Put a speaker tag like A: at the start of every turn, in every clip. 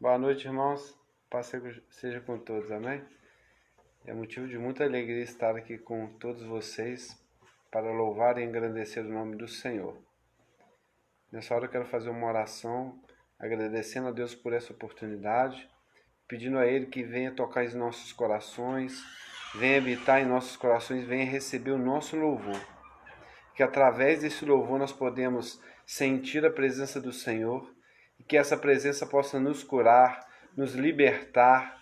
A: Boa noite, irmãos. Paz seja com todos, amém? É motivo de muita alegria estar aqui com todos vocês para louvar e engrandecer o nome do Senhor. Nessa hora eu quero fazer uma oração, agradecendo a Deus por essa oportunidade, pedindo a Ele que venha tocar em nossos corações, venha habitar em nossos corações, venha receber o nosso louvor. Que através desse louvor nós podemos sentir a presença do Senhor e que essa presença possa nos curar, nos libertar,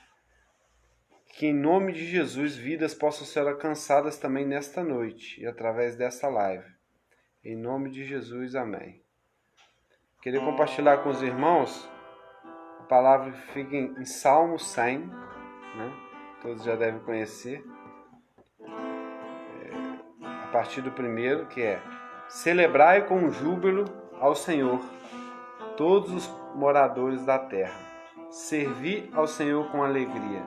A: que em nome de Jesus vidas possam ser alcançadas também nesta noite e através desta live. Em nome de Jesus, amém. Queria compartilhar com os irmãos a palavra que fica em Salmo 100, né? Todos já devem conhecer. A partir do primeiro, que é: celebrai com júbilo ao Senhor, todos os moradores da terra. Servi ao Senhor com alegria.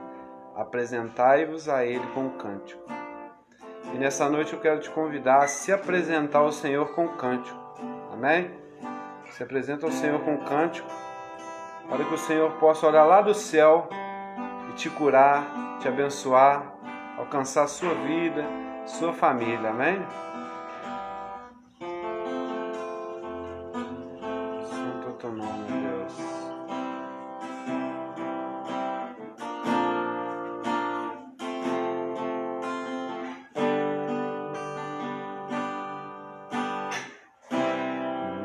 A: Apresentai-vos a Ele com cântico. E nessa noite eu quero te convidar a se apresentar ao Senhor com cântico. Amém? Se apresenta ao Senhor com cântico, para que o Senhor possa olhar lá do céu e te curar, te abençoar, alcançar a sua vida, sua família. Amém? Santo é o teu nome, Deus.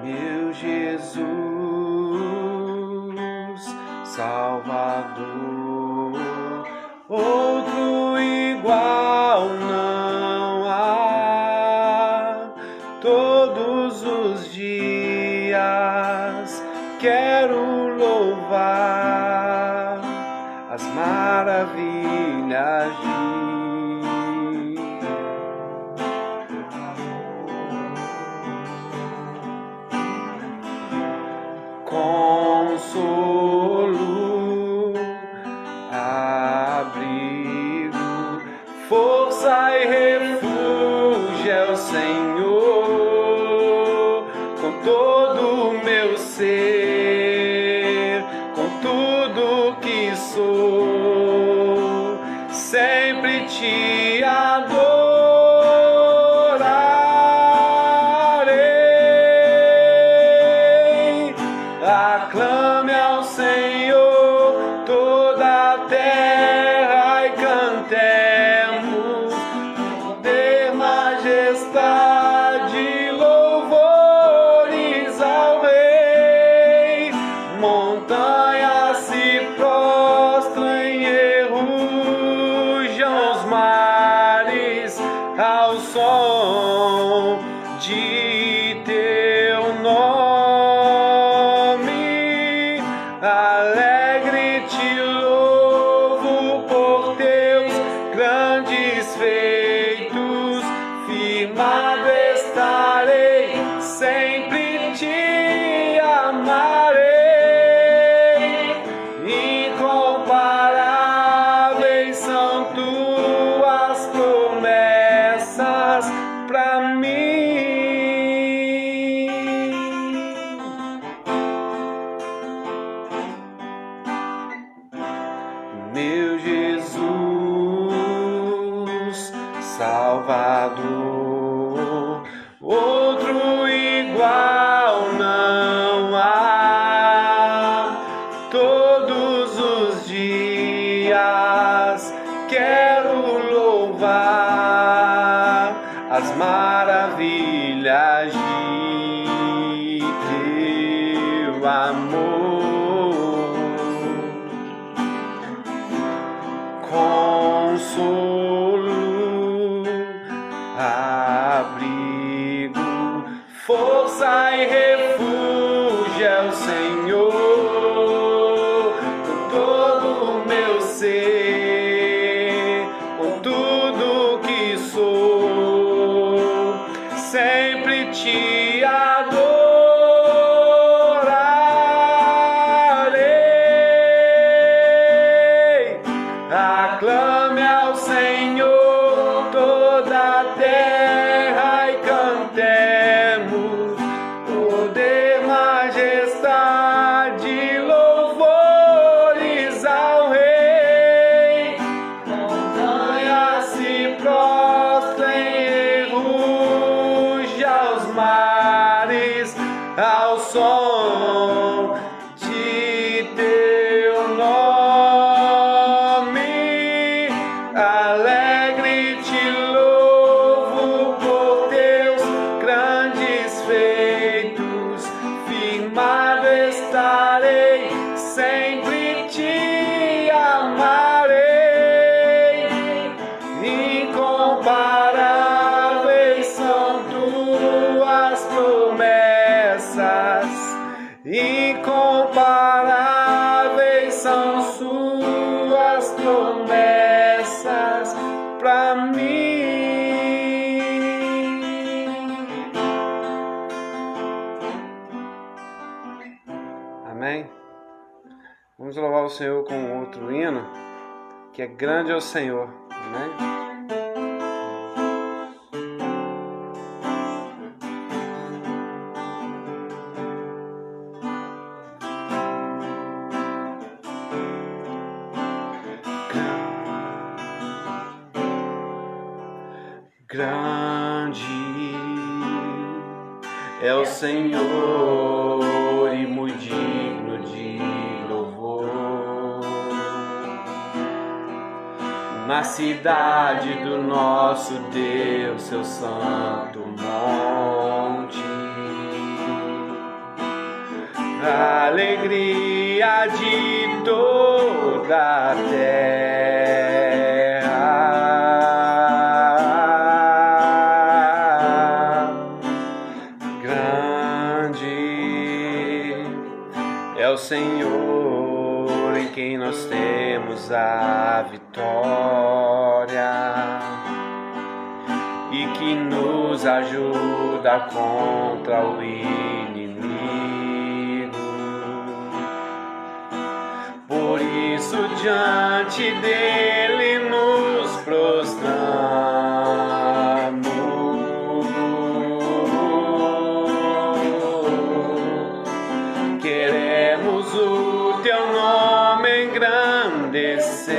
A: Meu Jesus, Salvador, outro igual não há. Todos os dias quero louvar as maravilhas de consolo, abrigo, força e refúgio é o Senhor. Com todo o meu ser, com tudo que sou, sempre te adorarei. Aclame ao Senhor toda a terra e cantemos poder, majestade, louvores ao Rei. Montanhas se prostrem e rujam os mares ao som de teu nome. Alegre te louvo por teus grandes feitos, firmado estarei, sempre te amarei. Incomparáveis são tuas promessas pra mim. Meu Jesus, Salvador, outro igual não há. Todos os dias quero louvar as maravilhas de teu amor. Consolo, abrigo, força e refúgio é o Senhor. Com todo o meu ser, com tudo que sou, sempre te adorarei. Aclame ao Senhor toda a terra e cantemos poder, majestade, lado estarei, sempre te amarei. Incomparáveis são tuas promessas, incomparáveis são suas promessas pra mim. Amém? Vamos louvar o Senhor com outro hino, que é grande é o Senhor. Amém? Grande é o Senhor e muito digno de louvor. Na cidade do nosso Deus, seu santo monte, a alegria de toda a terra. É o Senhor em quem nós temos a vitória e que nos ajuda contra o inimigo. Por isso diante dele nos prostramos. Queremos o teu nome engrandecer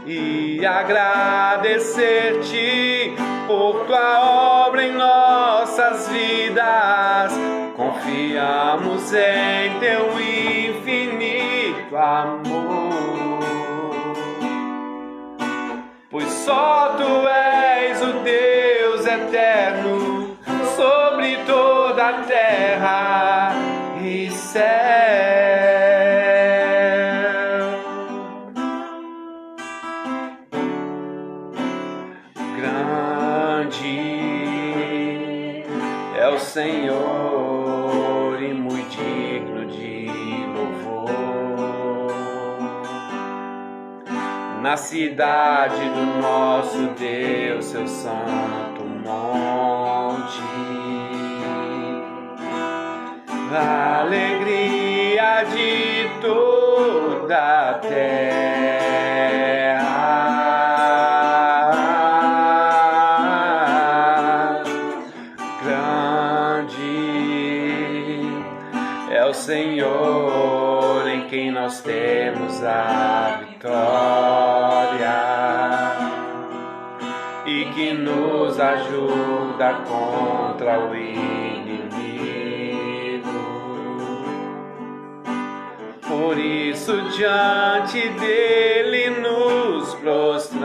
A: e agradecer-te por tua obra em nossas vidas. Confiamos em teu infinito amor, pois só tu és o Deus eterno sobre toda a terra e céu. Grande é o Senhor e muito digno de louvor. Na cidade do nosso Deus, seu santo monte, a alegria de toda a terra. Grande é o Senhor em quem nós temos a vitória e que nos ajuda contra o inimigo. Por isso diante dele nos prostramos.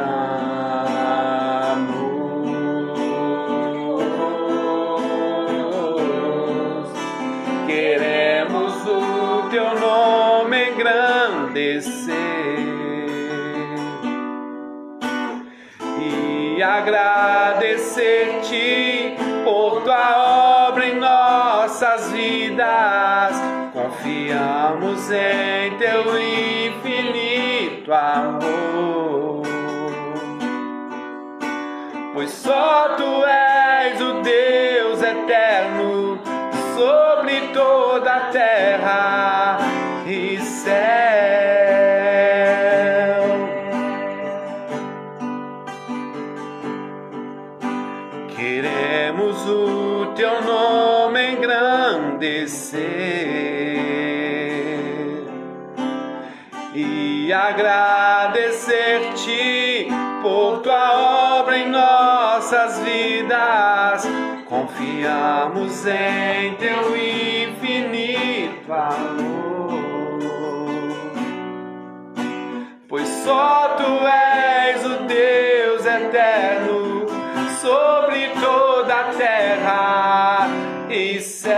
A: Queremos o teu nome engrandecer e agradecer-te por tua obra em nossas vidas. Confiamos em teu infinito amor, pois só tu és o Deus eterno sobre toda a terra e céu. Queremos o teu nome engrandecer e agradecer-te por tua obra em nossas vidas. Confiamos em teu infinito amor, pois só tu és o Deus eterno sobre toda a terra e céu.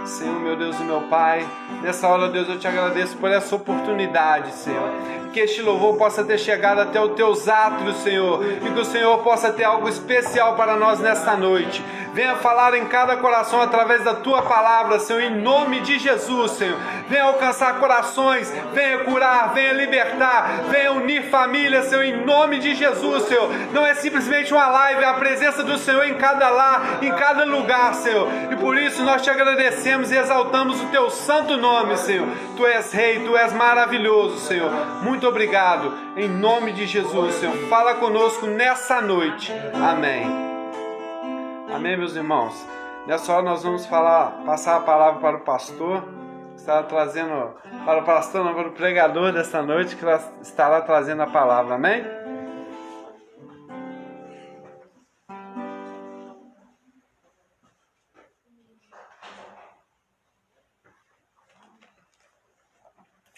A: Senhor, meu Deus e meu Pai, nessa hora, Deus, eu te agradeço por essa oportunidade, Senhor. Que este louvor possa ter chegado até os teus átrios, Senhor, e que o Senhor possa ter algo especial para nós nesta noite. Venha falar em cada coração através da tua palavra, Senhor, em nome de Jesus, Senhor. Venha alcançar corações, venha curar, venha libertar, venha unir famílias, Senhor, em nome de Jesus, Senhor. Não é simplesmente uma live, é a presença do Senhor em cada lar, em cada lugar, Senhor. E por isso nós te agradecemos e exaltamos o teu santo nome, Senhor. Tu és rei, tu és maravilhoso, Senhor. Muito obrigado, em nome de Jesus, Senhor. Fala conosco nessa noite. Amém. Amém, meus irmãos. Nessa hora nós vamos passar a palavra para o pastor, que estará trazendo, para o pastor, não, para o pregador desta noite, que estará trazendo a palavra. Amém?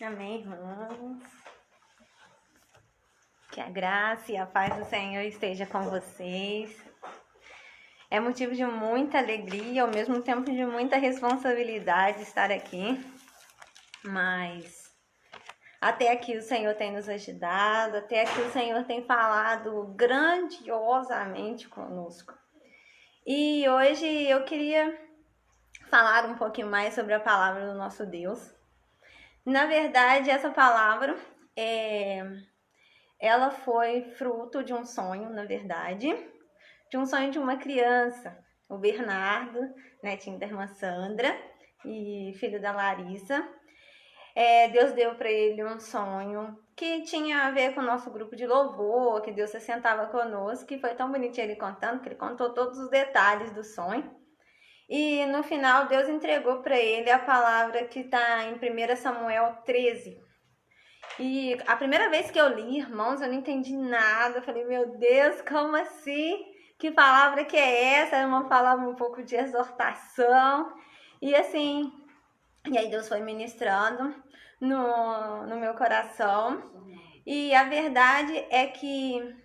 B: Amém, irmãos. Que a graça e a paz do Senhor esteja com vocês. É motivo de muita alegria, ao mesmo tempo de muita responsabilidade estar aqui. Mas até aqui o Senhor tem nos ajudado, até aqui o Senhor tem falado grandiosamente conosco. E hoje eu queria falar um pouquinho mais sobre a palavra do nosso Deus. Na verdade, essa palavra ela foi fruto de um sonho, na verdade, de um sonho de uma criança, o Bernardo, netinho da irmã Sandra e filho da Larissa. Deus deu para ele um sonho que tinha a ver com o nosso grupo de louvor, que Deus se sentava conosco, que foi tão bonitinho ele contando, que ele contou todos os detalhes do sonho. E no final Deus entregou para ele a palavra que está em 1 Samuel 13. E a primeira vez que eu li, irmãos, eu não entendi nada. Eu falei, meu Deus, como assim? Que palavra que é essa? É uma palavra um pouco de exortação. E assim, e aí Deus foi ministrando no meu coração. E a verdade é que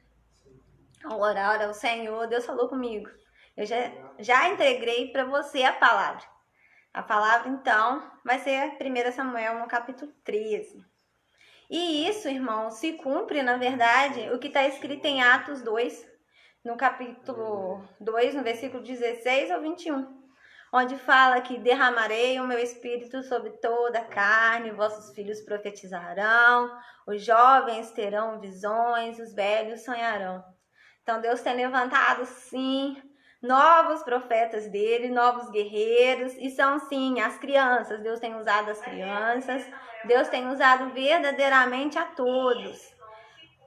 B: ao orar ao Senhor, Deus falou comigo. Eu já entreguei para você a palavra. A palavra, então, vai ser 1 Samuel no capítulo 13. E isso, irmão, se cumpre, na verdade, o que está escrito em Atos 2, no capítulo 2, no versículo 16 ao 21, onde fala que derramarei o meu espírito sobre toda a carne, vossos filhos profetizarão, os jovens terão visões, os velhos sonharão. Então Deus tem levantado, sim, novos profetas dele, novos guerreiros, e são sim as crianças. Deus tem usado as crianças, Deus tem usado verdadeiramente a todos,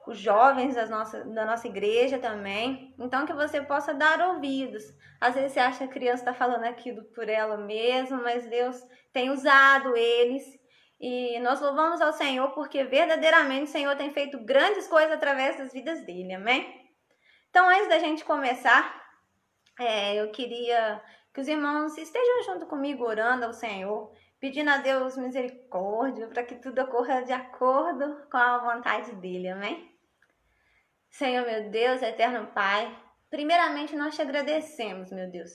B: os jovens da nossa igreja também. Então que você possa dar ouvidos. Às vezes você acha que a criança está falando aquilo por ela mesma, mas Deus tem usado eles, e nós louvamos ao Senhor porque verdadeiramente o Senhor tem feito grandes coisas através das vidas dele, amém? Então antes da gente começar, eu queria que os irmãos estejam junto comigo orando ao Senhor, pedindo a Deus misericórdia para que tudo ocorra de acordo com a vontade dele, amém? Senhor, meu Deus, eterno Pai, primeiramente nós te agradecemos, meu Deus.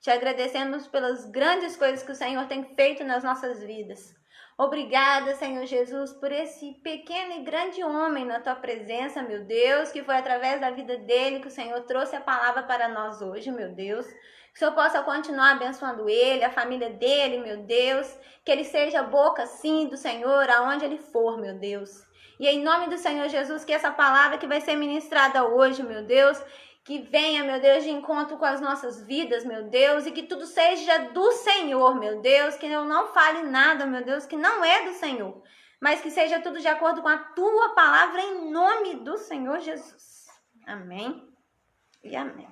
B: Te agradecemos pelas grandes coisas que o Senhor tem feito nas nossas vidas. Obrigada, Senhor Jesus, por esse pequeno e grande homem na tua presença, meu Deus, que foi através da vida dele que o Senhor trouxe a palavra para nós hoje, meu Deus. Que o Senhor possa continuar abençoando ele, a família dele, meu Deus. Que ele seja a boca, sim, do Senhor, aonde ele for, meu Deus. E em nome do Senhor Jesus, que essa palavra que vai ser ministrada hoje, meu Deus, que venha, meu Deus, de encontro com as nossas vidas, meu Deus, e que tudo seja do Senhor, meu Deus, que eu não fale nada, meu Deus, que não é do Senhor, mas que seja tudo de acordo com a tua palavra, em nome do Senhor Jesus. Amém e amém.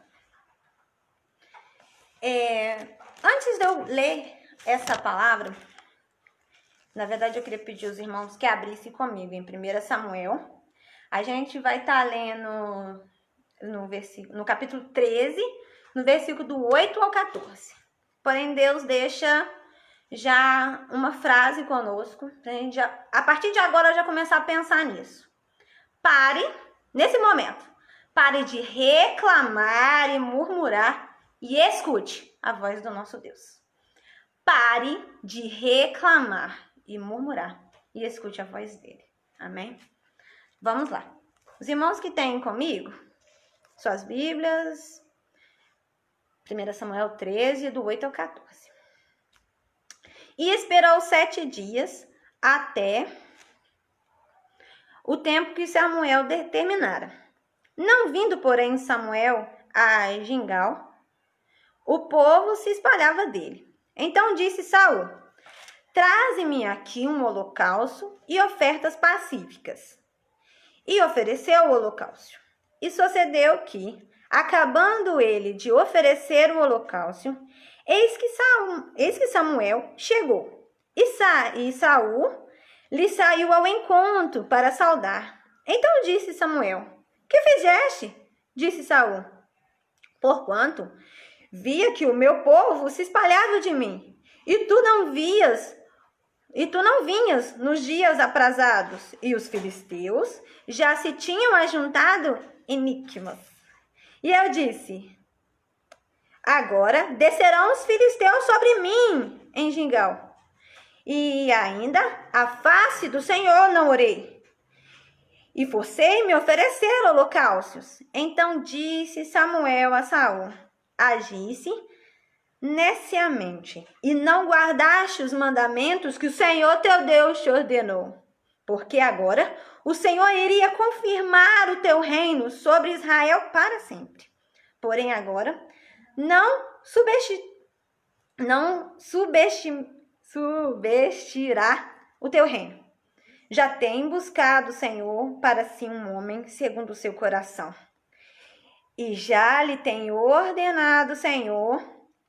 B: Antes de eu ler essa palavra, na verdade eu queria pedir aos irmãos que abrissem comigo em 1 Samuel. A gente vai estar lendo no capítulo 13, no versículo do 8 ao 14. Porém, Deus deixa já uma frase conosco, pra gente a partir de agora já começar a pensar nisso. Nesse momento, Pare de reclamar e murmurar e escute a voz do nosso Deus. Pare de reclamar e murmurar e escute a voz dele. Amém? Vamos lá. Os irmãos que têm comigo suas Bíblias, 1 Samuel 13, do 8 ao 14. E esperou 7 dias até o tempo que Samuel determinara. Não vindo, porém, Samuel a Gilgal, o povo se espalhava dele. Então disse Saul: traze-me aqui um holocausto e ofertas pacíficas. E ofereceu o holocausto. E sucedeu que, acabando ele de oferecer o holocausto, eis que Samuel chegou. E Saul lhe saiu ao encontro para saudar. Então disse Samuel: que fizeste? Disse Saul: porquanto via que o meu povo se espalhava de mim, e tu não vinhas nos dias aprazados, e os filisteus já se tinham ajuntado em Miqumas. E eu disse: agora descerão os filisteus sobre mim em Gilgal. E ainda a face do Senhor não orei. E forcei-me oferecer holocaustos. Então disse Samuel a Saul: agisse neciamente, e não guardaste os mandamentos que o Senhor teu Deus te ordenou. Porque agora o Senhor iria confirmar o teu reino sobre Israel para sempre. Porém agora não subestirá o teu reino. Já tem buscado o Senhor para si um homem segundo o seu coração. E já lhe tem ordenado o Senhor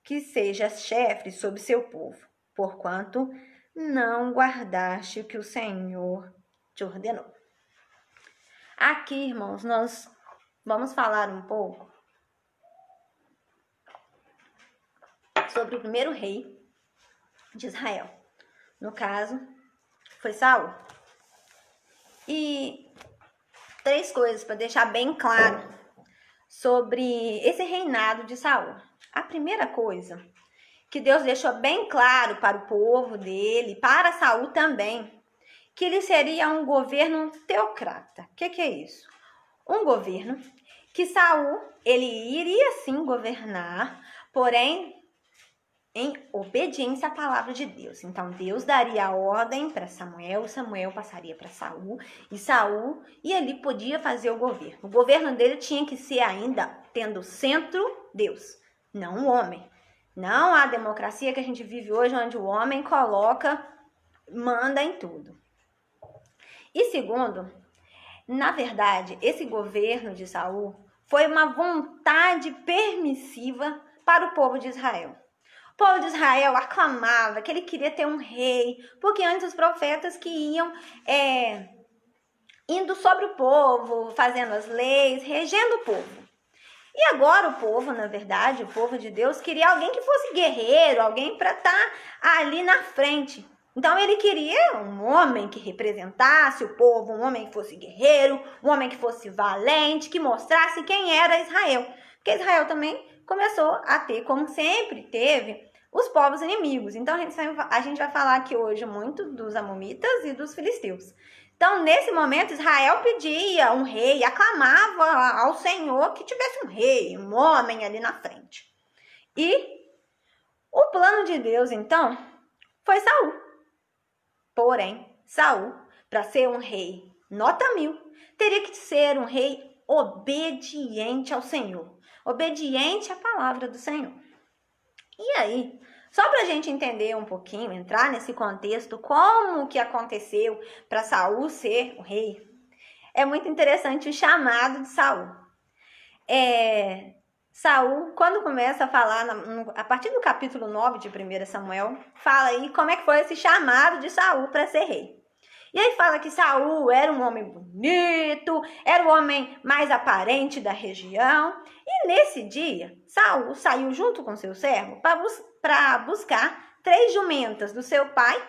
B: que seja chefe sobre seu povo, porquanto não guardaste o que o Senhor te ordenou. Aqui, irmãos, nós vamos falar um pouco sobre o primeiro rei de Israel. No caso, foi Saul. E 3 coisas para deixar bem claro sobre esse reinado de Saul. A primeira coisa que Deus deixou bem claro para o povo dele, para Saul também, que ele seria um governo teocrata. O que é isso? Um governo que Saul, ele iria sim governar, porém em obediência à palavra de Deus. Então Deus daria a ordem para Samuel, Samuel passaria para Saul, e ele podia fazer o governo. O governo dele tinha que ser ainda tendo centro Deus, não o homem. Não a democracia que a gente vive hoje, onde o homem manda em tudo. E segundo, na verdade, esse governo de Saul foi uma vontade permissiva para o povo de Israel. O povo de Israel aclamava que ele queria ter um rei, porque antes os profetas que iam indo sobre o povo, fazendo as leis, regendo o povo. E agora o povo, na verdade, o povo de Deus, queria alguém que fosse guerreiro, alguém para estar ali na frente. Então ele queria um homem que representasse o povo, um homem que fosse guerreiro, um homem que fosse valente, que mostrasse quem era Israel. Porque Israel também começou a ter, como sempre teve, os povos inimigos. Então a gente vai falar aqui hoje muito dos amonitas e dos filisteus. Então, nesse momento, Israel pedia um rei, aclamava ao Senhor que tivesse um rei, um homem ali na frente. E o plano de Deus, então, foi Saul. Porém, Saul, para ser um rei nota 1000, teria que ser um rei obediente ao Senhor, obediente à palavra do Senhor. E aí, só para a gente entender um pouquinho, entrar nesse contexto, como que aconteceu para Saul ser o rei, é muito interessante o chamado de Saul. Saul, quando começa a falar, a partir do capítulo 9 de 1 Samuel, fala aí como é que foi esse chamado de Saul para ser rei. E aí fala que Saul era um homem bonito, era o homem mais aparente da região. E nesse dia, Saul saiu junto com seu servo para buscar 3 jumentas do seu pai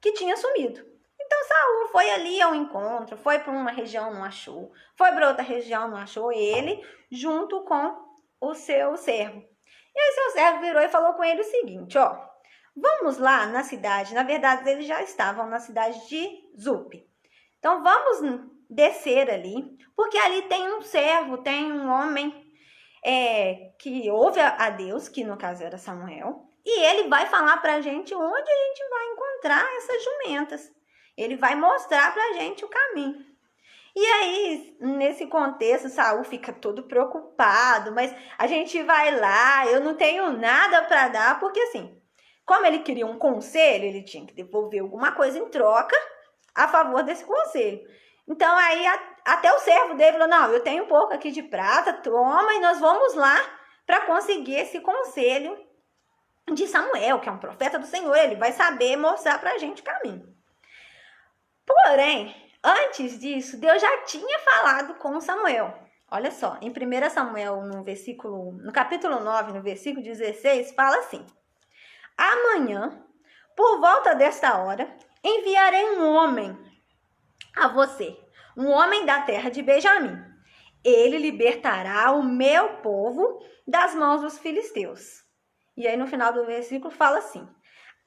B: que tinha sumido. Então Então Saul foi ali ao encontro, foi para uma região, não achou, foi para outra região, não achou, ele junto com o seu servo. E aí seu servo virou e falou com ele o seguinte, ó, vamos lá na cidade, na verdade eles já estavam na cidade de Zupe. Então vamos descer ali, porque ali tem um servo, tem um homem que ouve a Deus, que no caso era Samuel, e ele vai falar pra gente onde a gente vai encontrar essas jumentas. Ele vai mostrar pra gente o caminho. E aí, nesse contexto, Saul fica todo preocupado, mas a gente vai lá, eu não tenho nada para dar, porque assim, como ele queria um conselho, ele tinha que devolver alguma coisa em troca a favor desse conselho. Então aí até o servo dele falou, não, eu tenho um pouco aqui de prata, toma, e nós vamos lá para conseguir esse conselho de Samuel, que é um profeta do Senhor, ele vai saber mostrar pra gente o caminho. Porém, antes disso, Deus já tinha falado com Samuel. Olha só, em 1 Samuel, no capítulo 9, no versículo 16, fala assim, amanhã, por volta desta hora, enviarei um homem a você, um homem da terra de Benjamim. Ele libertará o meu povo das mãos dos filisteus. E aí no final do versículo fala assim,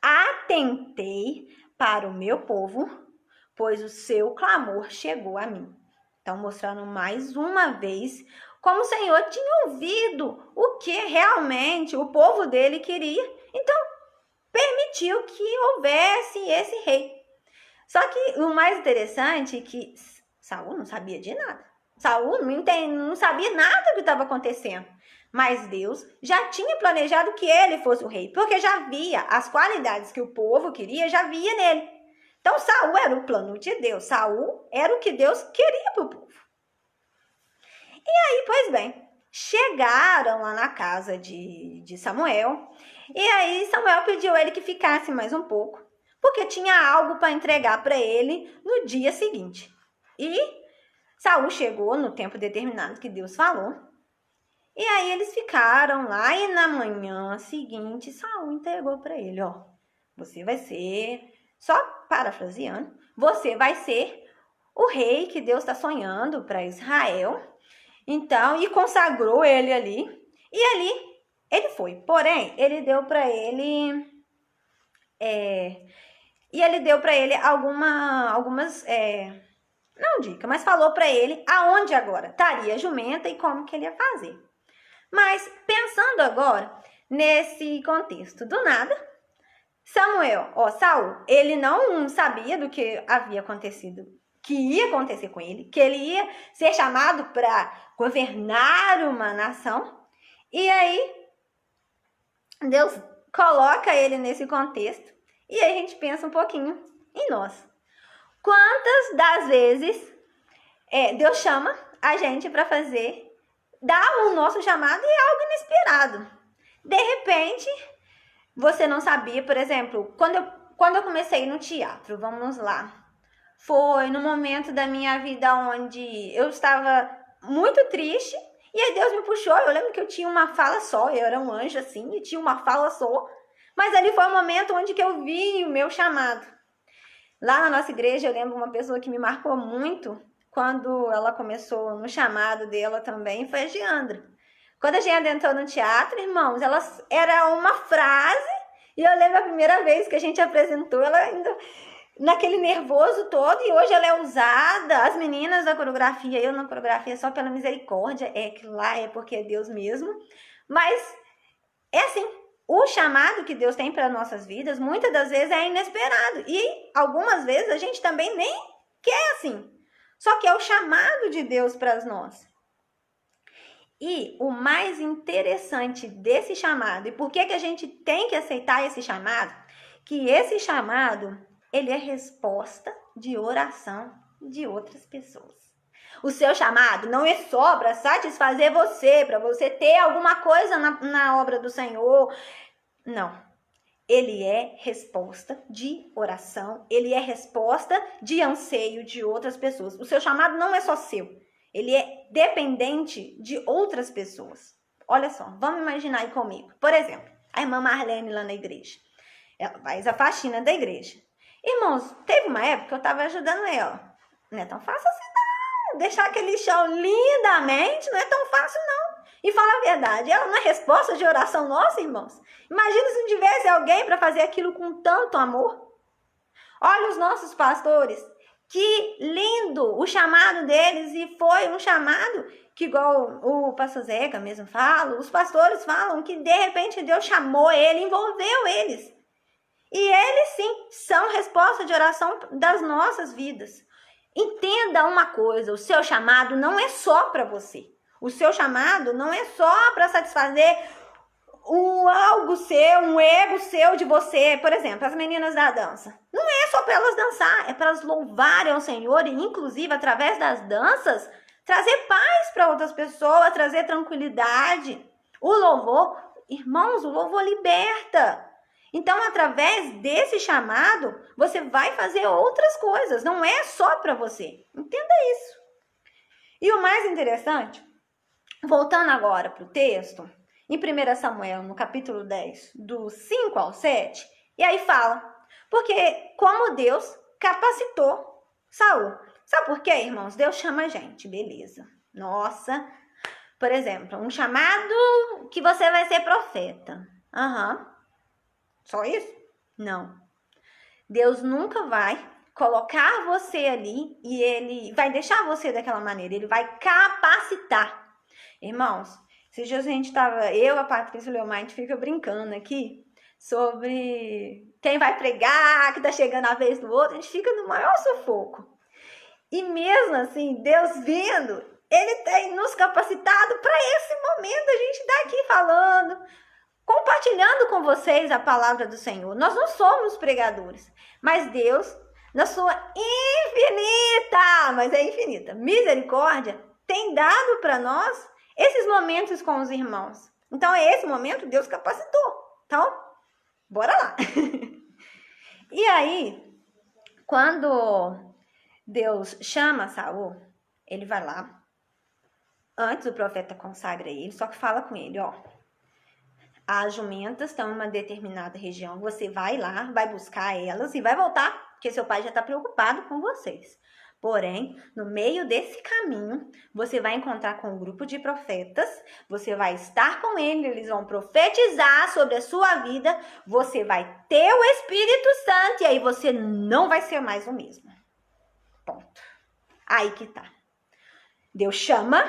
B: atentei para o meu povo, pois o seu clamor chegou a mim. Então mostrando mais uma vez como o Senhor tinha ouvido o que realmente o povo dele queria. Então permitiu que houvesse esse rei. Só que o mais interessante é que Saul não sabia de nada. Saul não sabia nada do que estava acontecendo. Mas Deus já tinha planejado que ele fosse o rei, porque já via as qualidades que o povo queria, já via nele. Então Saul era o plano de Deus, Saul era o que Deus queria para o povo. E aí, pois bem, chegaram lá na casa de Samuel, e aí Samuel pediu a ele que ficasse mais um pouco, porque tinha algo para entregar para ele no dia seguinte. E Saul chegou no tempo determinado que Deus falou. E aí eles ficaram lá e na manhã seguinte Saul entregou para ele, ó, você vai ser, só parafraseando, você vai ser o rei que Deus está sonhando para Israel. Então, e consagrou ele ali. E ali ele foi. Porém, ele deu para ele algumas não dica, mas falou para ele aonde agora estaria a jumenta e como que ele ia fazer. Mas pensando agora nesse contexto, do nada, Saul, ele não sabia do que havia acontecido, que ia acontecer com ele, que ele ia ser chamado para governar uma nação. E aí Deus coloca ele nesse contexto e aí a gente pensa um pouquinho em nós. Quantas das vezes Deus chama a gente para dar o nosso chamado e é algo inesperado. De repente, você não sabia, por exemplo, quando eu comecei no teatro, vamos lá, foi no momento da minha vida onde eu estava muito triste e aí Deus me puxou. Eu lembro que eu tinha uma fala só, eu era um anjo assim e tinha uma fala só, mas ali foi o momento onde que eu vi o meu chamado. Lá na nossa igreja, eu lembro uma pessoa que me marcou muito quando ela começou no chamado dela também, foi a Giandra. Quando a Giandra entrou no teatro, irmãos, era uma frase, e eu lembro a primeira vez que a gente apresentou, ela ainda naquele nervoso todo, e hoje ela é usada, as meninas da coreografia, eu na coreografia só pela misericórdia, que lá é porque é Deus mesmo, mas é assim, o chamado que Deus tem para nossas vidas, muitas das vezes é inesperado, e algumas vezes a gente também nem quer assim, só que é o chamado de Deus para nós. E o mais interessante desse chamado, e por que a gente tem que aceitar esse chamado, que esse chamado, ele é resposta de oração de outras pessoas. O seu chamado não é só para satisfazer você, para você ter alguma coisa na obra do Senhor. Não. Ele é resposta de oração, ele é resposta de anseio de outras pessoas. O seu chamado não é só seu, ele é dependente de outras pessoas. Olha só, vamos imaginar aí comigo. Por exemplo, a irmã Marlene lá na igreja. Ela faz a faxina da igreja. Irmãos, teve uma época que eu estava ajudando ela. Não é tão fácil assim não. Deixar aquele chão lindamente não é tão fácil não. E fala a verdade, ela não é resposta de oração nossa, irmãos. Imagina se não tivesse alguém para fazer aquilo com tanto amor. Olha os nossos pastores. Que lindo o chamado deles, e foi um chamado que, igual o pastor Zeca mesmo fala, os pastores falam que de repente Deus chamou ele, envolveu eles. E eles sim são resposta de oração das nossas vidas. Entenda uma coisa, o seu chamado não é só para você. O seu chamado não é só para satisfazer algo seu, um ego seu de você. Por exemplo, as meninas da dança. Não é só para elas dançar, é para elas louvarem ao Senhor e, inclusive, através das danças, trazer paz para outras pessoas, trazer tranquilidade. O louvor, irmãos, o louvor liberta. Então, através desse chamado, você vai fazer outras coisas. Não é só para você. Entenda isso. E o mais interessante, voltando agora para o texto, em 1 Samuel, no capítulo 10, do 5 ao 7, e aí fala, porque como Deus capacitou Saul. Sabe por quê, irmãos? Deus chama a gente, beleza. Nossa, por exemplo, um chamado que você vai ser profeta. Só isso? Não. Deus nunca vai colocar você ali e ele vai deixar você daquela maneira. Ele vai capacitar. Irmãos, esses dias a gente tava, eu, a Patrícia e o Leomar, a gente fica brincando aqui sobre quem vai pregar, que tá chegando a vez do outro. A gente fica no maior sufoco. E mesmo assim, Deus vendo, ele tem nos capacitado para esse momento. A gente tá aqui falando, compartilhando com vocês a palavra do Senhor. Nós não somos pregadores, mas Deus, na sua infinita, mas é infinita, misericórdia, tem dado para nós esses momentos com os irmãos. Então, é esse momento Deus capacitou. Então, bora lá. E aí, quando Deus chama Saul, ele vai lá. Antes o profeta consagra ele, só que fala com ele, ó. As jumentas estão em uma determinada região, você vai lá, vai buscar elas e vai voltar, porque seu pai já está preocupado com vocês. Porém, no meio desse caminho, você vai encontrar com um grupo de profetas, você vai estar com eles, eles vão profetizar sobre a sua vida, você vai ter o Espírito Santo e aí você não vai ser mais o mesmo. Ponto. Aí que tá. Deus chama,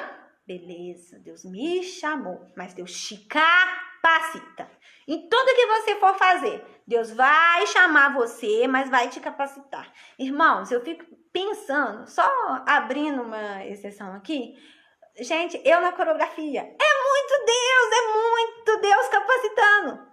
B: beleza, Deus me chamou, mas Deus te capacita. Em tudo que você for fazer, Deus vai chamar você, mas vai te capacitar. Irmãos, eu fico pensando, só abrindo uma exceção aqui, gente, eu na coreografia, é muito Deus capacitando.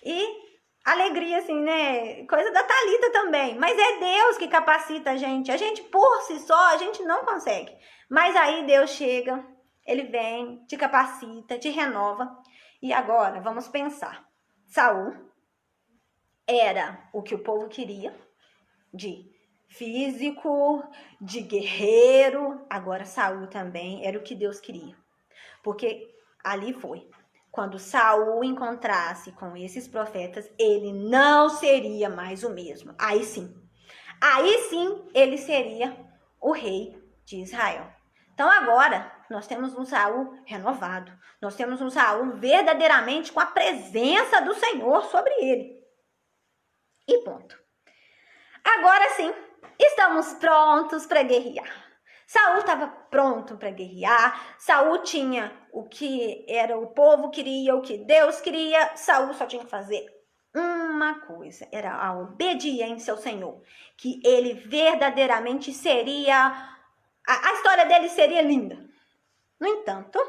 B: E alegria, assim, né? Coisa da Thalita também, mas é Deus que capacita a gente por si só, a gente não consegue. Mas aí Deus chega, ele vem, te capacita, te renova. E agora, vamos pensar. Saul era o que o povo queria, de físico, de guerreiro. Agora Saul também era o que Deus queria. Porque ali foi. Quando Saul encontrasse com esses profetas, ele não seria mais o mesmo. Aí sim ele seria o rei de Israel. Então agora nós temos um Saul renovado. Nós temos um Saul verdadeiramente com a presença do Senhor sobre ele. E ponto. Agora sim, estamos prontos para guerrear. Saul estava pronto para guerrear. Saul tinha o que era o povo queria, o que Deus queria. Saul só tinha que fazer uma coisa, era a obediência ao Senhor, que ele verdadeiramente seria, a história dele seria linda. No entanto,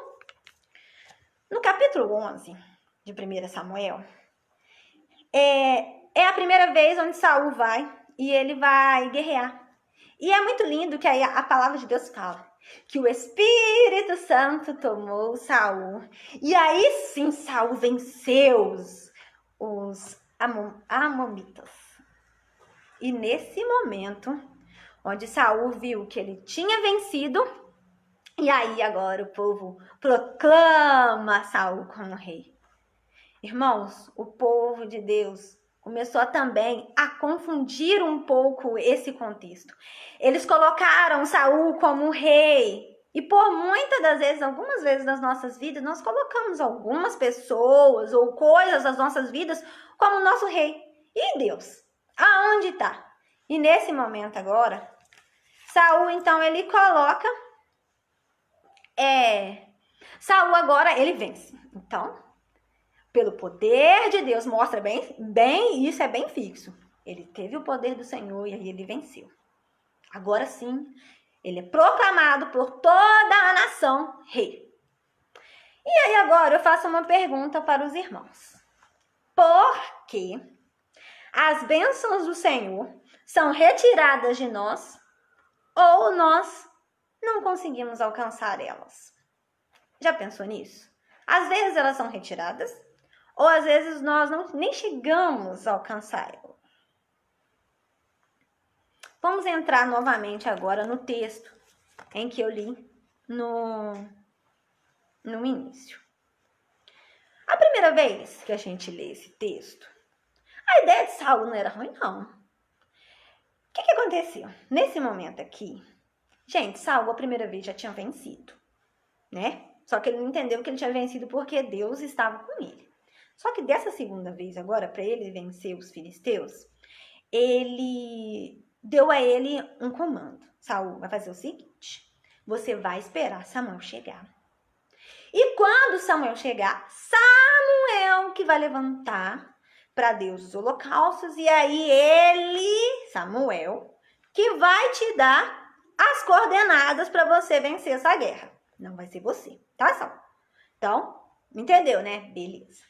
B: no capítulo 11 de 1 Samuel, é a primeira vez onde Saul vai e ele vai guerrear. E é muito lindo que aí a palavra de Deus fala que o Espírito Santo tomou Saul. E aí sim Saul venceu os amonitas. E nesse momento, onde Saul viu que ele tinha vencido, e aí agora o povo proclama Saul como rei. Irmãos, o povo de Deus começou também a confundir um pouco esse contexto. Eles colocaram Saul como rei. E por muitas das vezes, algumas vezes nas nossas vidas, nós colocamos algumas pessoas ou coisas das nossas vidas como nosso rei. E Deus? Aonde está? E nesse momento agora, Saul, então, ele coloca... Saul agora, ele vence. Então, pelo poder de Deus, mostra bem, isso é bem fixo. Ele teve o poder do Senhor e aí ele venceu. Agora sim, ele é proclamado por toda a nação rei. E aí agora eu faço uma pergunta para os irmãos. Por que as bênçãos do Senhor são retiradas de nós ou nós não conseguimos alcançar elas? Já pensou nisso? Às vezes elas são retiradas ou às vezes nós nem chegamos a alcançar elas. Vamos entrar novamente agora no texto em que eu li no início. A primeira vez que a gente lê esse texto, a ideia de Saul não era ruim, não. O que aconteceu? Nesse momento aqui, gente, Saul a primeira vez já tinha vencido, né? Só que ele não entendeu que ele tinha vencido porque Deus estava com ele. Só que dessa segunda vez agora, para ele vencer os filisteus, ele deu a ele um comando. Saul vai fazer o seguinte: você vai esperar Samuel chegar. E quando Samuel chegar, Samuel que vai levantar para Deus os holocaustos, e aí ele, Samuel, que vai te dar as coordenadas para você vencer essa guerra. Não vai ser você, tá, Saul? Então, entendeu, né? Beleza.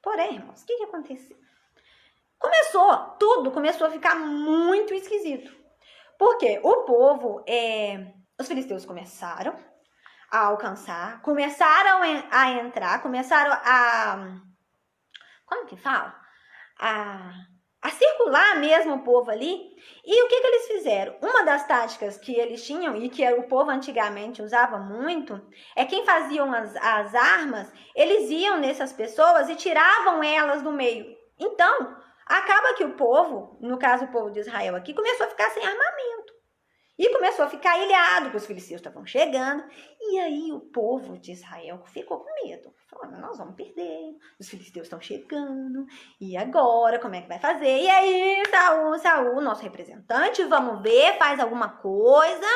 B: Porém, irmãos, o que aconteceu? Tudo começou a ficar muito esquisito. Porque o povo, os filisteus começaram a alcançar, começaram a entrar, começaram a... Como que fala? A circular mesmo o povo ali. E o que eles fizeram? Uma das táticas que eles tinham e que o povo antigamente usava muito é quem faziam as armas, eles iam nessas pessoas e tiravam elas do meio. Então, acaba que o povo, no caso o povo de Israel aqui, começou a ficar sem armamento. E começou a ficar ilhado, que os filisteus estavam chegando. E aí o povo de Israel ficou com medo. Falou, nós vamos perder, os filisteus estão chegando. E agora, como é que vai fazer? E aí, Saul, nosso representante, vamos ver, faz alguma coisa.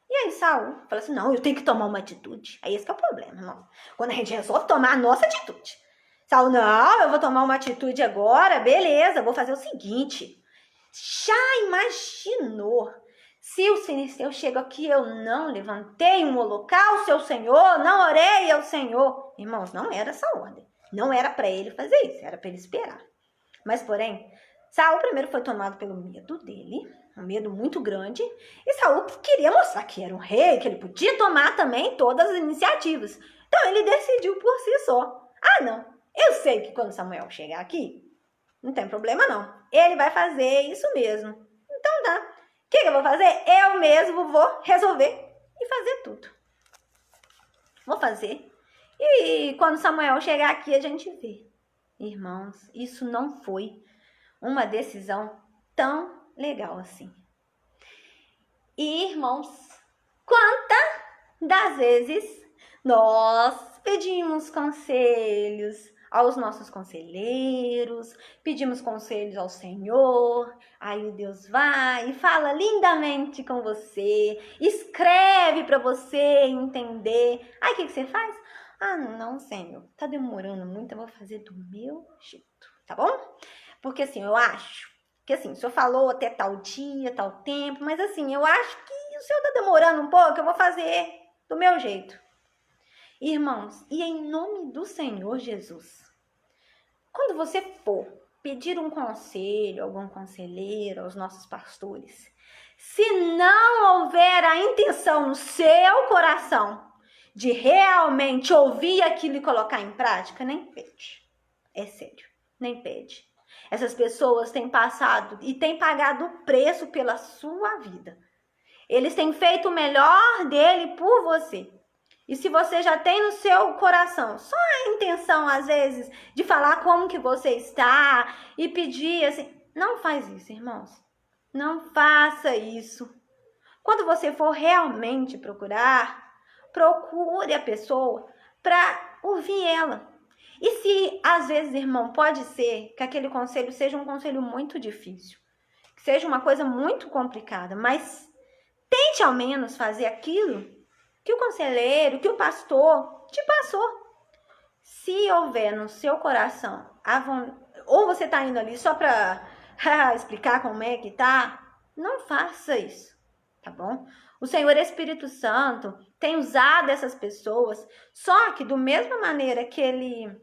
B: E aí Saul fala assim, não, eu tenho que tomar uma atitude. Aí esse que é o problema, irmão. Quando a gente resolve tomar a nossa atitude. Saul, não, eu vou tomar uma atitude agora, beleza, vou fazer o seguinte. Já imaginou se os filisteus chegam aqui, eu não levantei um holocausto ao Senhor, não orei ao Senhor? Irmãos, não era essa ordem. Não era para ele fazer isso, era para ele esperar. Mas, porém, Saul primeiro foi tomado pelo medo dele, um medo muito grande, e Saul queria mostrar que era um rei, que ele podia tomar também todas as iniciativas. Então, ele decidiu por si só. Ah, não, eu sei que quando Samuel chegar aqui, não tem problema não. Ele vai fazer isso mesmo. Então, tá. O que eu vou fazer? Eu mesmo vou resolver e fazer tudo. Vou fazer. E quando Samuel chegar aqui, a gente vê. Irmãos, isso não foi uma decisão tão legal assim. E, irmãos, quantas das vezes nós pedimos conselhos aos nossos conselheiros, pedimos conselhos ao Senhor, aí Deus vai e fala lindamente com você, escreve para você entender. Aí o que você faz? Ah, não, Senhor, tá demorando muito, eu vou fazer do meu jeito, tá bom? Porque assim, eu acho que assim, o Senhor falou até tal dia, tal tempo, mas assim, eu acho que o Senhor tá demorando um pouco, eu vou fazer do meu jeito. Irmãos, e em nome do Senhor Jesus, quando você for pedir um conselho, algum conselheiro, aos nossos pastores, se não houver a intenção no seu coração de realmente ouvir aquilo e colocar em prática, nem pede. É sério, nem pede. Essas pessoas têm passado e têm pagado o preço pela sua vida. Eles têm feito o melhor dele por você. E se você já tem no seu coração só a intenção, às vezes, de falar como que você está e pedir assim, não faz isso, irmãos. Não faça isso. Quando você for realmente procurar, procure a pessoa para ouvir ela. E se, às vezes, irmão, pode ser que aquele conselho seja um conselho muito difícil, que seja uma coisa muito complicada, mas tente ao menos fazer aquilo que o conselheiro, que o pastor te passou. Se houver no seu coração, ou você está indo ali só para explicar como é que tá, não faça isso, tá bom? O Senhor Espírito Santo tem usado essas pessoas, só que do mesma maneira que Ele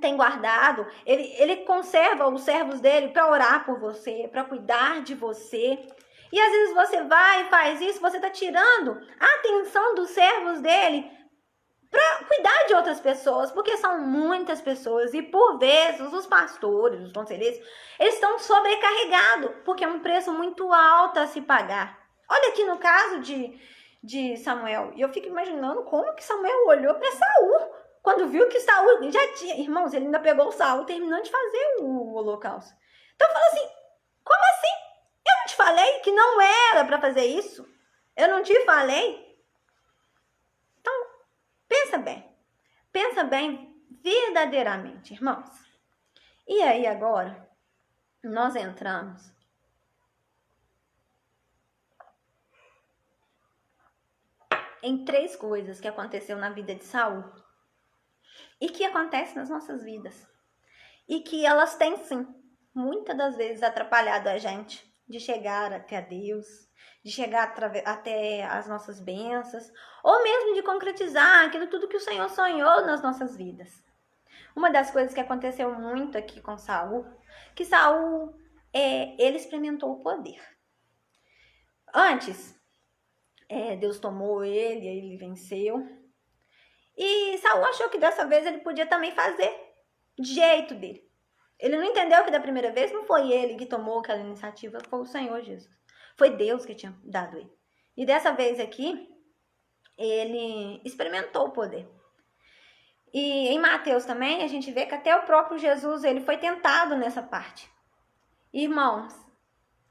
B: tem guardado, ele conserva os servos dele para orar por você, para cuidar de você. E às vezes você vai e faz isso, você está tirando a atenção dos servos dele para cuidar de outras pessoas, porque são muitas pessoas e por vezes os pastores, os conselheiros, eles estão sobrecarregados, porque é um preço muito alto a se pagar. Olha aqui no caso de Samuel, e eu fico imaginando como que Samuel olhou para Saul, quando viu que Saul já tinha, irmãos, ele ainda pegou o Saul terminando de fazer o holocausto. Então fala assim, como assim? Eu não te falei que não era para fazer isso? Eu não te falei? Pensa bem verdadeiramente, irmãos. E aí agora, nós entramos em 3 coisas que aconteceu na vida de Saul e que acontecem nas nossas vidas. E que elas têm, sim, muitas das vezes atrapalhado a gente de chegar até a Deus, de chegar até as nossas bênçãos, ou mesmo de concretizar aquilo tudo que o Senhor sonhou nas nossas vidas. Uma das coisas que aconteceu muito aqui com Saul, que Saul, ele experimentou o poder. Antes, Deus tomou ele venceu. E Saul achou que dessa vez ele podia também fazer de jeito dele. Ele não entendeu que da primeira vez não foi ele que tomou aquela iniciativa, foi o Senhor Jesus. Foi Deus que tinha dado ele. E dessa vez aqui, ele experimentou o poder. E em Mateus também, a gente vê que até o próprio Jesus, ele foi tentado nessa parte. Irmãos,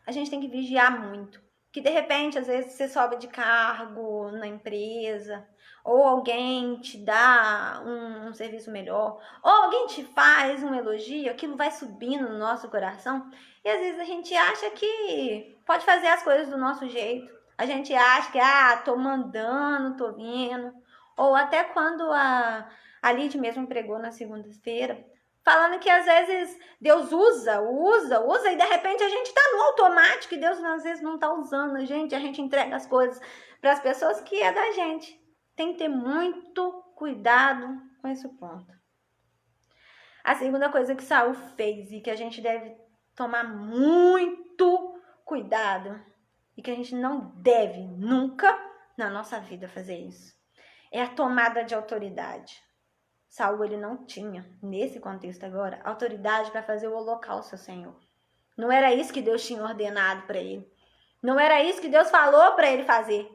B: a gente tem que vigiar muito. Que de repente, às vezes, você sobe de cargo na empresa, ou alguém te dá um serviço melhor, ou alguém te faz um elogio, aquilo vai subindo no nosso coração, e às vezes a gente acha que pode fazer as coisas do nosso jeito. A gente acha que, tô mandando, tô vindo. Ou até quando a Lid mesmo pregou na segunda-feira, falando que às vezes Deus usa, e de repente a gente tá no automático e Deus às vezes não tá usando a gente entrega as coisas para as pessoas que é da gente. Tem que ter muito cuidado com esse ponto. A segunda coisa que Saul fez e que a gente deve tomar muito cuidado e que a gente não deve nunca na nossa vida fazer isso, é a tomada de autoridade. Saul, ele não tinha, nesse contexto agora, autoridade para fazer o holocausto ao Senhor. Não era isso que Deus tinha ordenado para ele. Não era isso que Deus falou para ele fazer.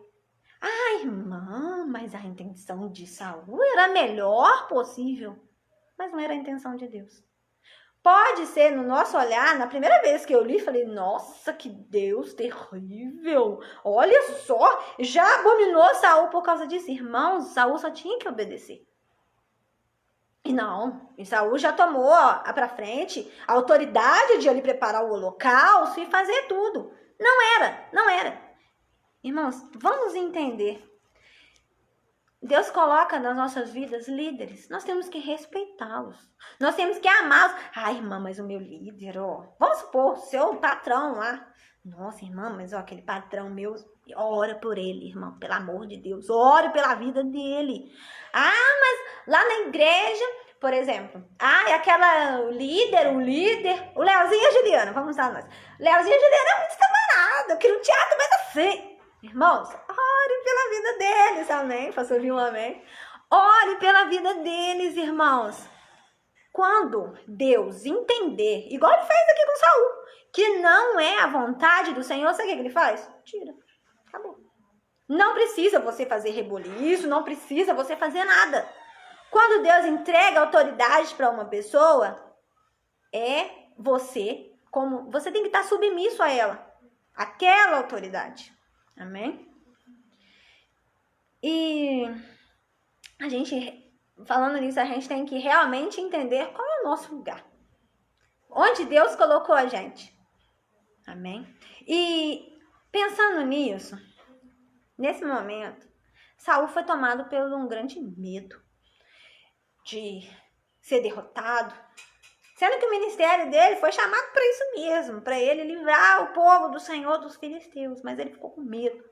B: Irmã, mas a intenção de Saul era a melhor possível. Mas não era a intenção de Deus. Pode ser, no nosso olhar, na primeira vez que eu li, falei, nossa, que Deus terrível. Olha só, já abominou Saul por causa disso. Irmãos, Saul só tinha que obedecer. E não, e Saul já tomou para frente a autoridade de ele preparar o holocausto e fazer tudo. Não era. Irmãos, vamos entender. Deus coloca nas nossas vidas líderes. Nós temos que respeitá-los. Nós temos que amá-los. Irmã, mas o meu líder, vamos supor, seu patrão lá. Nossa, irmã, mas aquele patrão meu, ora por ele, irmão, pelo amor de Deus. Ore pela vida dele. Mas lá na igreja, por exemplo, o líder, o Leozinho e a Juliana, vamos lá nós. Leozinho e a Juliana é muito camarada, que no teatro, mas assim. Irmãos, ore pela vida deles, amém? Pastor viu um amém? Ore pela vida deles, irmãos. Quando Deus entender, igual ele fez aqui com Saul, que não é a vontade do Senhor, sabe o que ele faz? Tira. Acabou. Não precisa você fazer reboliço, não precisa você fazer nada. Quando Deus entrega autoridade para uma pessoa, você tem que estar submisso a ela, aquela autoridade. Amém? E a gente, falando nisso, a gente tem que realmente entender qual é o nosso lugar. Onde Deus colocou a gente. Amém? E pensando nisso, nesse momento, Saul foi tomado por um grande medo de ser derrotado, sendo que o ministério dele foi chamado para isso mesmo, para ele livrar o povo do Senhor dos filisteus, mas ele ficou com medo.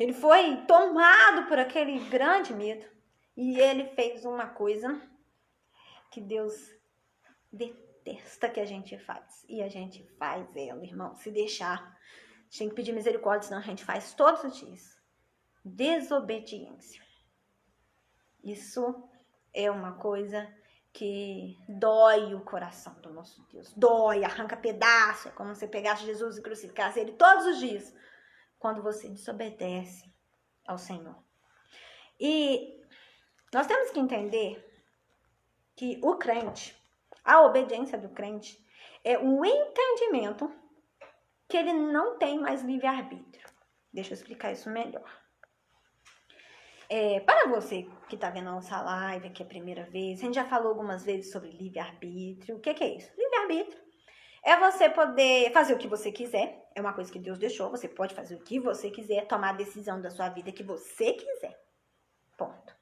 B: Ele foi tomado por aquele grande medo e ele fez uma coisa que Deus detesta que a gente faz, e a gente faz ela, irmão, se deixar. A gente tem que pedir misericórdia, senão a gente faz todos os dias. Desobediência. Isso é uma coisa que dói o coração do nosso Deus. Dói, arranca pedaço. É como se você pegasse Jesus e crucificasse ele todos os dias. Quando você desobedece ao Senhor. E nós temos que entender que o crente, a obediência do crente, é um entendimento que ele não tem mais livre-arbítrio. Deixa eu explicar isso melhor. Para você que está vendo a nossa live aqui a primeira vez, a gente já falou algumas vezes sobre livre-arbítrio. O que é isso? Livre-arbítrio é você poder fazer o que você quiser. É uma coisa que Deus deixou. Você pode fazer o que você quiser, tomar a decisão da sua vida que você quiser. Ponto.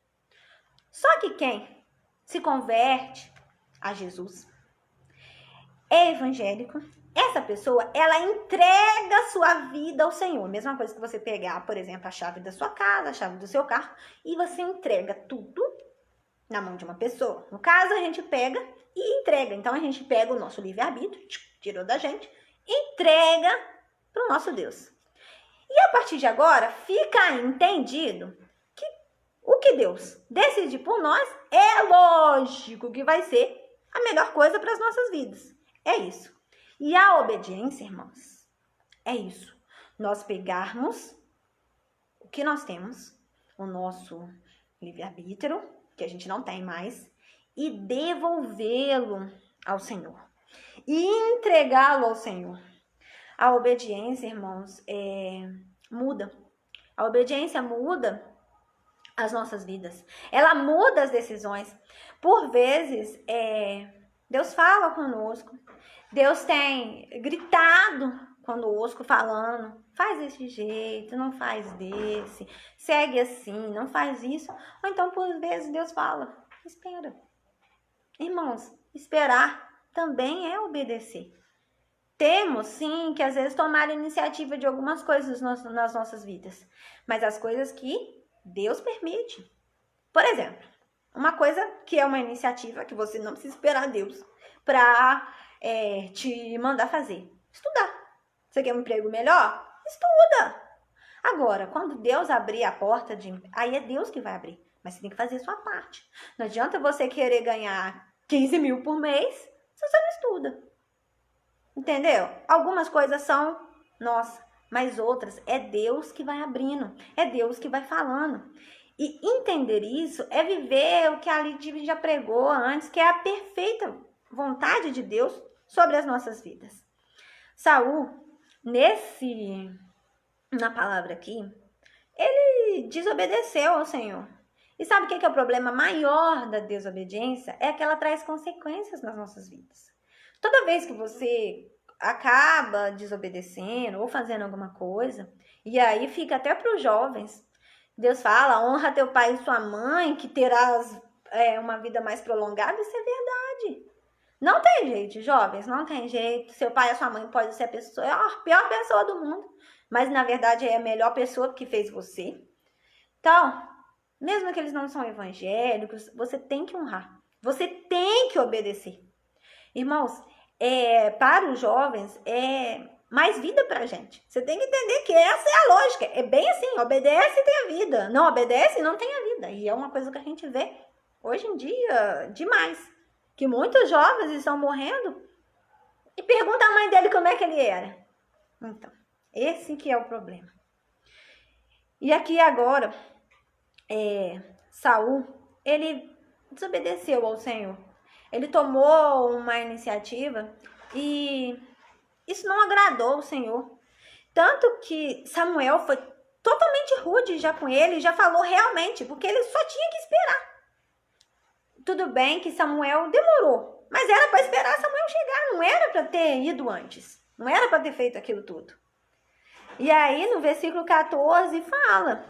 B: Só que quem se converte a Jesus é evangélico, essa pessoa, ela entrega a sua vida ao Senhor. Mesma coisa que você pegar, por exemplo, a chave da sua casa, a chave do seu carro, e você entrega tudo na mão de uma pessoa. No caso, a gente pega e entrega. Então, a gente pega o nosso livre-arbítrio, tirou da gente, entrega para o nosso Deus. E a partir de agora, fica entendido que o que Deus decide por nós é lógico que vai ser a melhor coisa para as nossas vidas. É isso. E a obediência, irmãos, é isso. Nós pegarmos o que nós temos, o nosso livre-arbítrio, que a gente não tem mais, e devolvê-lo ao Senhor. E entregá-lo ao Senhor. A obediência, irmãos, muda. A obediência muda as nossas vidas. Ela muda as decisões. Por vezes, Deus fala conosco. Deus tem gritado conosco, falando, faz desse jeito, não faz desse, segue assim, não faz isso. Ou então, por vezes, Deus fala, espera. Irmãos, esperar também é obedecer. Temos, sim, que às vezes tomar iniciativa de algumas coisas nas nossas vidas, mas as coisas que Deus permite. Por exemplo, uma coisa que é uma iniciativa que você não precisa esperar Deus para te mandar fazer. Estudar. Você quer um emprego melhor? Estuda. Agora, quando Deus abrir a porta, aí é Deus que vai abrir. Mas você tem que fazer a sua parte. Não adianta você querer ganhar 15 mil por mês se você não estuda. Entendeu? Algumas coisas são nossa, mas outras é Deus que vai abrindo. É Deus que vai falando. E entender isso é viver o que a Lídia já pregou antes, que é a perfeita vontade de Deus sobre as nossas vidas. Saul, na palavra aqui, ele desobedeceu ao Senhor. E sabe o que é o problema maior da desobediência? É que ela traz consequências nas nossas vidas. Toda vez que você acaba desobedecendo ou fazendo alguma coisa, e aí fica até para os jovens, Deus fala, honra teu pai e sua mãe, que terás uma vida mais prolongada. Isso é verdade. Não tem jeito, jovens, não tem jeito. Seu pai e sua mãe pode ser a pior pessoa do mundo, mas na verdade é a melhor pessoa que fez você. Então, mesmo que eles não são evangélicos, você tem que honrar. Você tem que obedecer. Irmãos, para os jovens, mais vida pra gente. Você tem que entender que essa é a lógica. É bem assim, obedece e tem a vida. Não obedece e não tem a vida. E é uma coisa que a gente vê hoje em dia demais. Que muitos jovens estão morrendo e pergunta à mãe dele como é que ele era. Então, esse que é o problema. E aqui agora, Saul, ele desobedeceu ao Senhor. Ele tomou uma iniciativa e isso não agradou o Senhor. Tanto que Samuel foi totalmente rude já com ele, já falou realmente, porque ele só tinha que esperar. Tudo bem que Samuel demorou, mas era para esperar Samuel chegar, não era para ter ido antes. Não era para ter feito aquilo tudo. E aí no versículo 14 fala: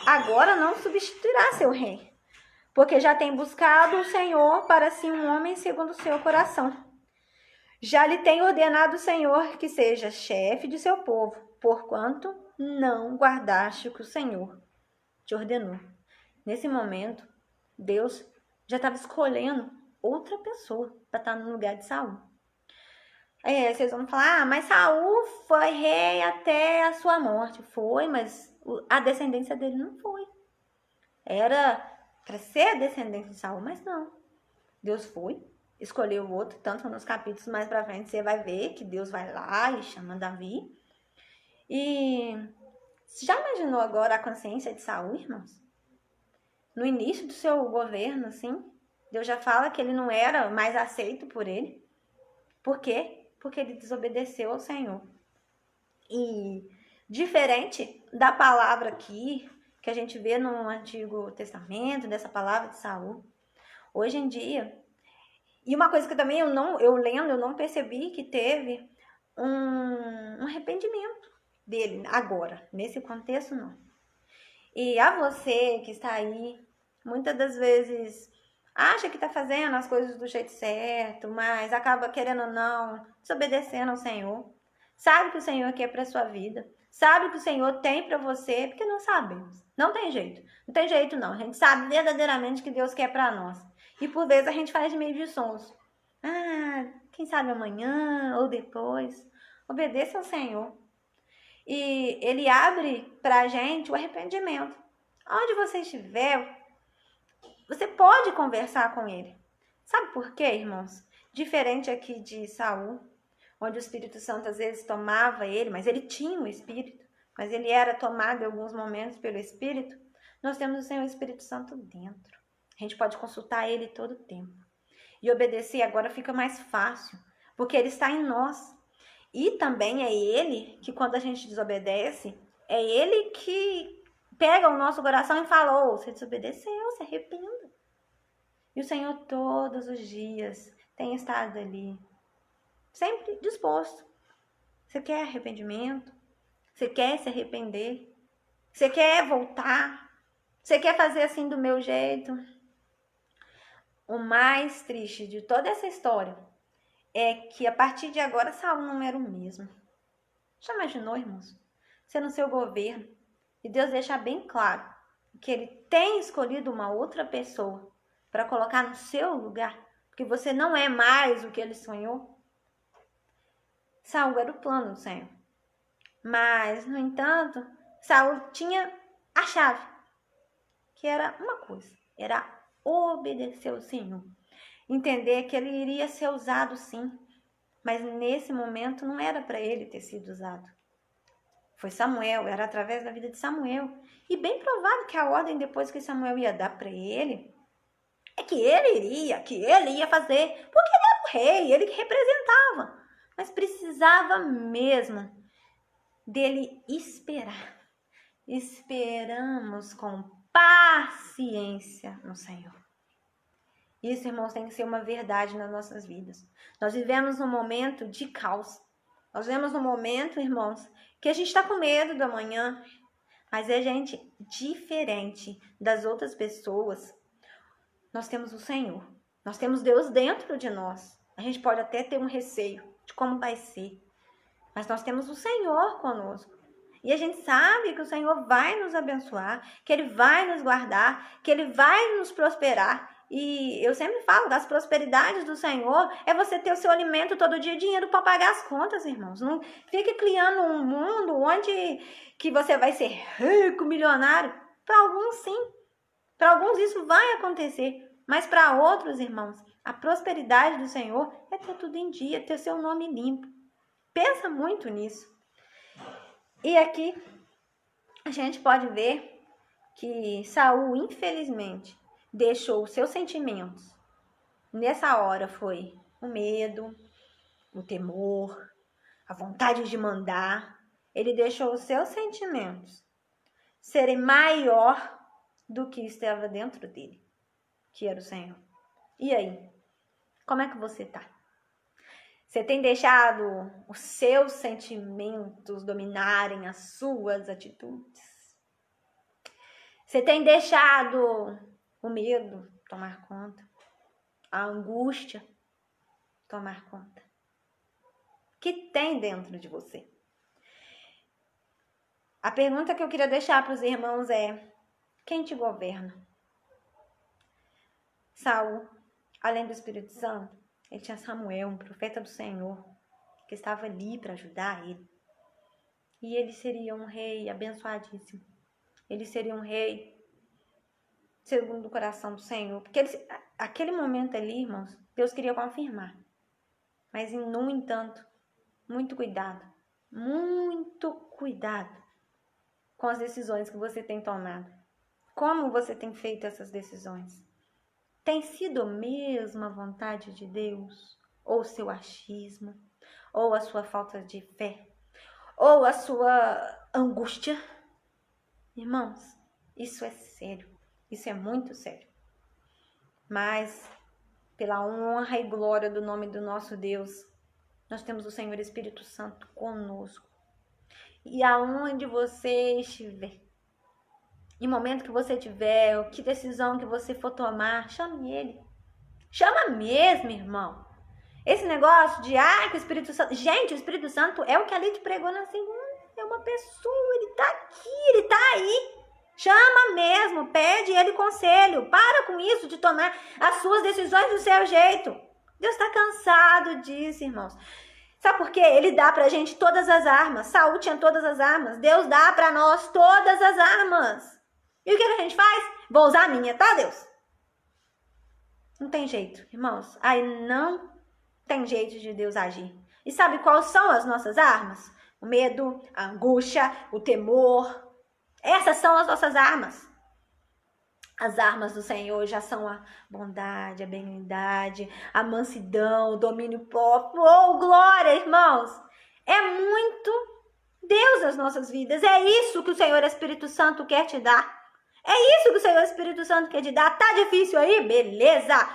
B: agora não substituirá seu rei, porque já tem buscado o Senhor para si um homem segundo o seu coração. Já lhe tem ordenado o Senhor que seja chefe de seu povo, porquanto não guardaste o que o Senhor te ordenou. Nesse momento, Deus já estava escolhendo outra pessoa para estar no lugar de Saul. Aí vocês vão falar, mas Saul foi rei até a sua morte. Foi, mas a descendência dele não foi. Era para ser a descendência de Saul, mas não. Deus foi, escolheu o outro, tanto nos capítulos mais pra frente você vai ver que Deus vai lá e chama Davi. E você já imaginou agora a consciência de Saul, irmãos? No início do seu governo, assim, Deus já fala que ele não era mais aceito por ele. Por quê? Porque ele desobedeceu ao Senhor. E diferente da palavra aqui, que a gente vê no Antigo Testamento, dessa palavra de Saul, hoje em dia, e uma coisa que também eu não percebi que teve um arrependimento dele agora, nesse contexto não. E a você que está aí, muitas das vezes acha que está fazendo as coisas do jeito certo, mas acaba querendo ou não, desobedecendo ao Senhor. Sabe que o Senhor quer para sua vida, sabe que o Senhor tem para você, porque não sabemos. Não tem jeito. Não tem jeito não. A gente sabe verdadeiramente que Deus quer para nós. E por vezes a gente faz meio de sonso. Quem sabe amanhã ou depois. Obedeça ao Senhor. E Ele abre pra gente o arrependimento. Onde você estiver, você pode conversar com Ele. Sabe por quê, irmãos? Diferente aqui de Saul, onde o Espírito Santo às vezes tomava ele, mas ele tinha o Espírito, mas ele era tomado em alguns momentos pelo Espírito. Nós temos o Senhor Espírito Santo dentro. A gente pode consultar Ele todo o tempo. E obedecer agora fica mais fácil, porque Ele está em nós. E também é Ele que, quando a gente desobedece, é Ele que pega o nosso coração e fala: você desobedeceu, se arrependa. E o Senhor todos os dias tem estado ali, sempre disposto. Você quer arrependimento? Você quer se arrepender? Você quer voltar? Você quer fazer assim do meu jeito? O mais triste de toda essa história é que a partir de agora Saul não era o mesmo. Já imaginou, irmãos? Você no seu governo e Deus deixa bem claro que Ele tem escolhido uma outra pessoa para colocar no seu lugar, porque você não é mais o que Ele sonhou. Saul era o plano do Senhor. Mas, no entanto, Saul tinha a chave, que era uma coisa, era obedecer ao Senhor. Entender que ele iria ser usado sim, mas nesse momento não era para ele ter sido usado. Foi Samuel, era através da vida de Samuel. E bem provável que a ordem depois que Samuel ia dar para ele, é que ele ia fazer, porque ele era o rei, ele que representava. Mas precisava mesmo dele esperar. Esperamos com paciência no Senhor. Isso, irmãos, tem que ser uma verdade nas nossas vidas. Nós vivemos num momento de caos. Nós vivemos num momento, irmãos, que a gente está com medo do amanhã. Mas é gente diferente das outras pessoas. Nós temos o Senhor. Nós temos Deus dentro de nós. A gente pode até ter um receio de como vai ser. Mas nós temos o Senhor conosco. E a gente sabe que o Senhor vai nos abençoar, que Ele vai nos guardar, que Ele vai nos prosperar. E eu sempre falo das prosperidades do Senhor, é você ter o seu alimento todo dia, dinheiro para pagar as contas, irmãos. Não fique criando um mundo onde que você vai ser rico, milionário. Para alguns, sim. Para alguns isso vai acontecer. Mas para outros, irmãos, a prosperidade do Senhor é ter tudo em dia, ter seu nome limpo. Pensa muito nisso. E aqui, a gente pode ver que Saul, infelizmente, deixou os seus sentimentos. Nessa hora foi o medo, o temor, a vontade de mandar. Ele deixou os seus sentimentos serem maior do que estava dentro dele, que era o Senhor. E aí? Como é que você tá? Você tem deixado os seus sentimentos dominarem as suas atitudes? Você tem deixado o medo tomar conta? A angústia tomar conta? O que tem dentro de você? A pergunta que eu queria deixar para os irmãos é: quem te governa? Saul, além do Espírito Santo, ele tinha Samuel, um profeta do Senhor, que estava ali para ajudar ele. E ele seria um rei abençoadíssimo. Ele seria um rei segundo o coração do Senhor. Porque aquele momento ali, irmãos, Deus queria confirmar. Mas, no entanto, muito cuidado com as decisões que você tem tomado. Como você tem feito essas decisões? Tem sido mesmo a vontade de Deus? Ou o seu achismo? Ou a sua falta de fé? Ou a sua angústia? Irmãos, isso é sério. Isso é muito sério. Mas, pela honra e glória do nome do nosso Deus, nós temos o Senhor Espírito Santo conosco. E aonde você estiver, em momento que você tiver, ou que decisão que você for tomar, chame Ele. Chama mesmo, irmão. Esse negócio de, que o Espírito Santo... Gente, o Espírito Santo é o que a Lite pregou na segunda. É uma pessoa, ele tá aqui, ele tá aí. Chama mesmo, pede Ele conselho. Para com isso de tomar as suas decisões do seu jeito. Deus está cansado disso, irmãos. Sabe por quê? Ele dá pra gente todas as armas. Saul tinha todas as armas. Deus dá pra nós todas as armas. E o que a gente faz? Vou usar a minha, tá, Deus? Não tem jeito, irmãos. Aí não tem jeito de Deus agir. E sabe quais são as nossas armas? O medo, a angústia, o temor. Essas são as nossas armas. As armas do Senhor já são a bondade, a benignidade, a mansidão, o domínio próprio. Oh, glória, irmãos! É muito Deus nas nossas vidas. É isso que o Senhor Espírito Santo quer te dar. É isso que o Senhor Espírito Santo quer te dar. Tá difícil aí? Beleza!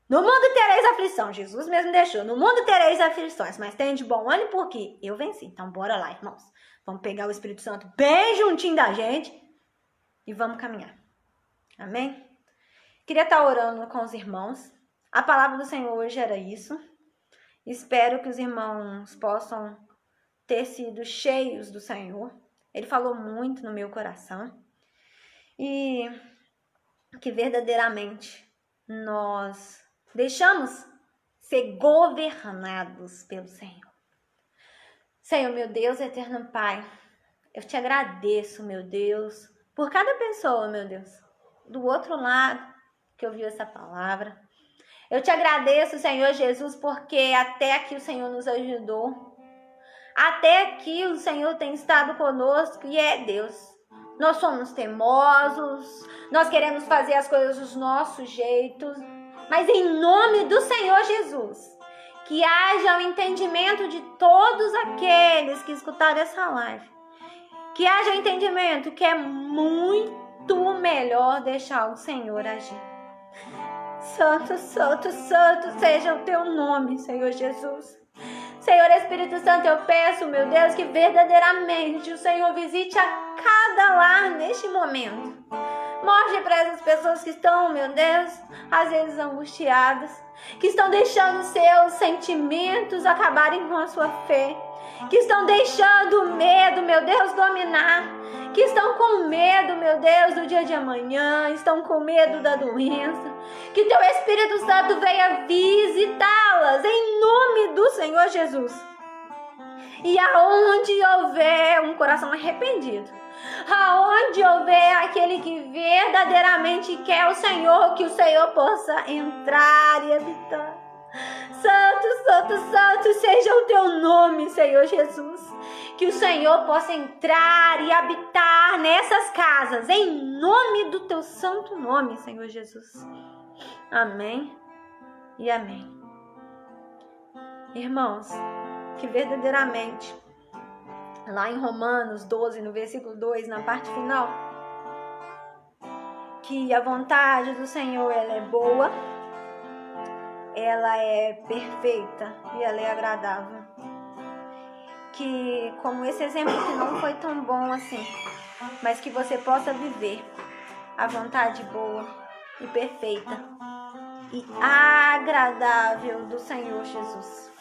B: No mundo tereis aflição. Jesus mesmo deixou. No mundo tereis aflições, mas tem de bom ânimo porque eu venci. Então bora lá, irmãos. Vamos pegar o Espírito Santo bem juntinho da gente e vamos caminhar. Amém? Queria estar orando com os irmãos. A palavra do Senhor hoje era isso. Espero que os irmãos possam ter sido cheios do Senhor. Ele falou muito no meu coração. E que verdadeiramente nós deixamos ser governados pelo Senhor. Senhor, meu Deus, eterno Pai, eu te agradeço, meu Deus, por cada pessoa, meu Deus, do outro lado que ouviu essa palavra. Eu te agradeço, Senhor Jesus, porque até aqui o Senhor nos ajudou. Até aqui o Senhor tem estado conosco e é Deus. Nós somos teimosos, nós queremos fazer as coisas dos nossos jeitos, mas em nome do Senhor Jesus, que haja o entendimento de todos aqueles que escutaram essa live. Que haja o entendimento que é muito melhor deixar o Senhor agir. Santo, santo, santo seja o teu nome, Senhor Jesus. Senhor Espírito Santo, eu peço, meu Deus, que verdadeiramente o Senhor visite a cada lar neste momento. Mostre para essas pessoas que estão, meu Deus, às vezes angustiadas, que estão deixando seus sentimentos acabarem com a sua fé, que estão deixando o medo, meu Deus, dominar, que estão com medo, meu Deus, do dia de amanhã, estão com medo da doença. Que teu Espírito Santo venha visitá-las em nome do Senhor Jesus. E aonde houver um coração arrependido, aonde houver aquele que verdadeiramente quer o Senhor, que o Senhor possa entrar e habitar. Santo, santo, santo seja o teu nome. nome, Senhor Jesus. Que o Senhor possa entrar e habitar nessas casas, em nome do teu santo nome, Senhor Jesus. Amém e amém. Irmãos, que verdadeiramente, lá em Romanos 12, no versículo 2, na parte final, que a vontade do Senhor, ela é boa, ela é perfeita e ela é agradável. Que, como esse exemplo que não foi tão bom assim, mas que você possa viver a vontade boa e perfeita e agradável do Senhor Jesus.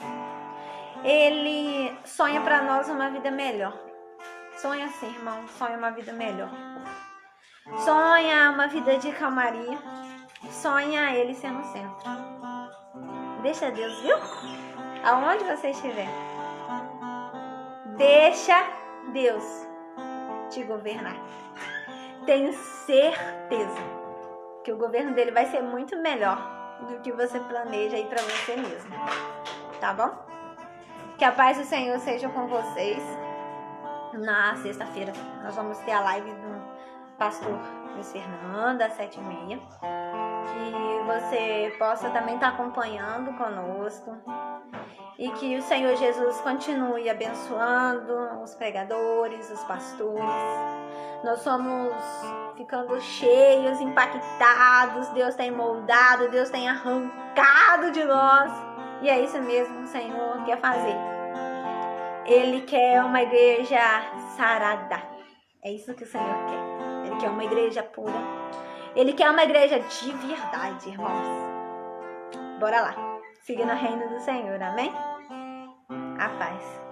B: Ele sonha para nós uma vida melhor. Sonha sim, irmão, sonha uma vida melhor. Sonha uma vida de calmaria. Sonha Ele sendo o centro. Deixa Deus, viu? Aonde você estiver, deixa Deus te governar. Tenho certeza que o governo dele vai ser muito melhor do que você planeja aí para você mesmo. Tá bom? Que a paz do Senhor seja com vocês. Na sexta-feira nós vamos ter a live do pastor Luiz Fernando, às 7h30. Que você possa também estar acompanhando conosco. E que o Senhor Jesus continue abençoando os pregadores, os pastores. Nós somos ficando cheios, impactados. Deus tem moldado, Deus tem arrancado de nós. E é isso mesmo que o Senhor quer fazer. Ele quer uma igreja sarada. É isso que o Senhor quer. Ele quer uma igreja pura. Ele quer uma igreja de verdade, irmãos. Bora lá. Siga no reino do Senhor, amém? A paz.